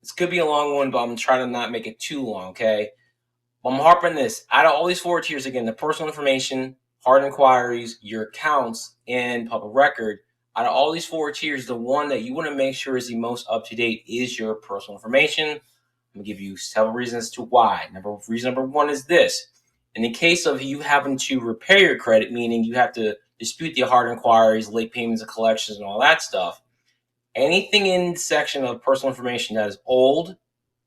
This could be a long one, but I'm trying to not make it too long, okay? I'm harping this. Out of all these 4 tiers, again, the personal information, hard inquiries, your accounts, and public record, out of all these 4 tiers, the one that you want to make sure is the most up to date is your personal information. I'm going to give you several reasons to why. Reason number one is this. In the case of you having to repair your credit, meaning you have to dispute the hard inquiries, late payments and collections, and all that stuff, anything in the section of personal information that is old,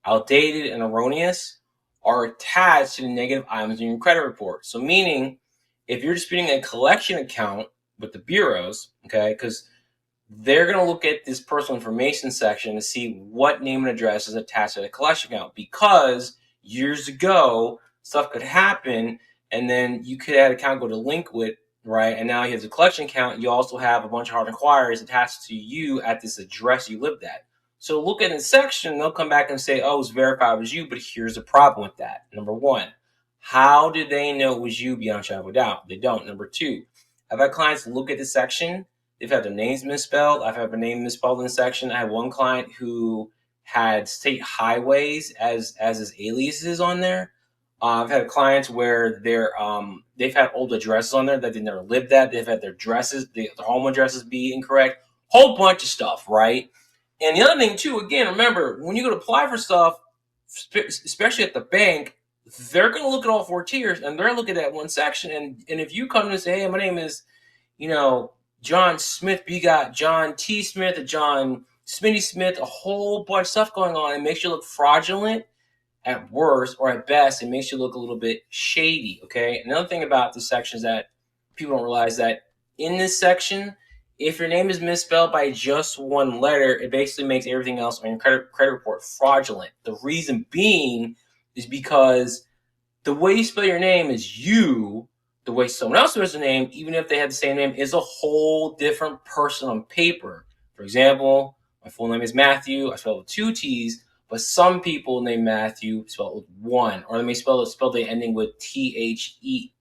outdated, and erroneous are attached to the negative items in your credit report. So meaning, if you're disputing a collection account with the bureaus, okay, because they're going to look at this personal information section to see what name and address is attached to the collection account, because years ago, stuff could happen, and then you could have an account go delinquent, right? And now you have the collection account. You also have a bunch of hard inquiries attached to you at this address you lived at. So look at the section, they'll come back and say, oh, it's verified it was you, but here's the problem with that. Number one, how did they know it was you beyond shadow of doubt? They don't. Number two, I've had clients look at the section, they've had their names misspelled. I've had their name misspelled in the section. I had one client who had state highways as his aliases on there. I've had clients where they've had old addresses on there that they never lived at. They've had their addresses, their home addresses be incorrect. Whole bunch of stuff, right? And the other thing too, again, remember, when you go to apply for stuff, especially at the bank, they're going to look at all 4 tiers, and they're looking at one section. And if you come and say, hey, my name is, John Smith, but you got John T. Smith or John Smitty Smith, a whole bunch of stuff going on, it makes you look fraudulent at worst, or at best, it makes you look a little bit shady, okay? Another thing about this section is that people don't realize that in this section, if your name is misspelled by just one letter, it basically makes everything else on your credit report fraudulent. The reason being is because the way you spell your name is you, the way someone else spells their name, even if they have the same name, is a whole different person on paper. For example, my full name is Matthew. I spell it with 2 T's, but some people name Matthew spell it with 1, or they may spell the ending with THEIEU.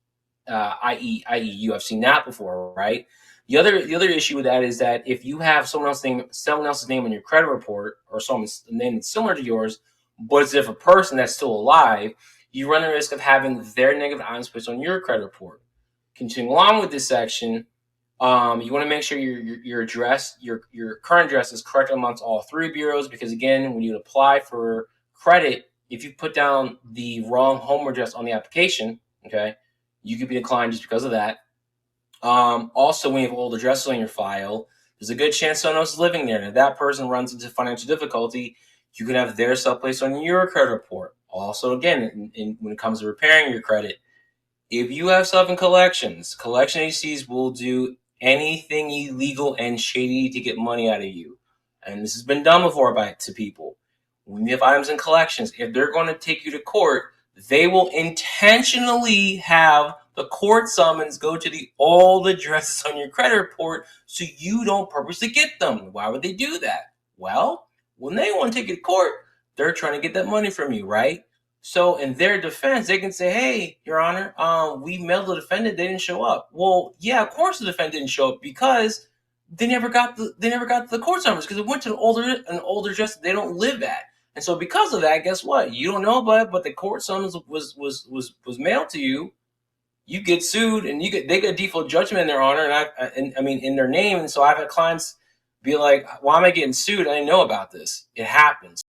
I've seen that before, right? The other issue with that is that if you have someone else's name on your credit report, or someone's name that's similar to yours, but it's a different person that's still alive, you run the risk of having their negative items put on your credit report. Continuing along with this section, you want to make sure your address, your current address, is correct amongst all 3 bureaus, because again, when you apply for credit, if you put down the wrong home address on the application, okay, you could be declined just because of that. Also, when you have old addresses on your file, there's a good chance someone else is living there, and if that person runs into financial difficulty, you can have their stuff placed on your credit report. Also, again, when it comes to repairing your credit, if you have stuff in collections, collection agencies will do anything illegal and shady to get money out of you. And this has been done before to people. When you have items in collections, if they're going to take you to court, they will intentionally have the court summons go to the old addresses on your credit report so you don't purposely get them. Why would they do that? Well, when they want to take you to court, they're trying to get that money from you, right? So in their defense, they can say, hey, Your Honor, we mailed the defendant, they didn't show up. Well, yeah, of course the defendant didn't show up, because they never got the court summons, because it went to an older address that they don't live at. And so because of that, guess what? You don't know about it, but the court summons was mailed to you. You get sued, and they get a default judgment in their honor, and I mean in their name. And so I've had clients be like, "Why am I getting sued? I didn't know about this." It happens.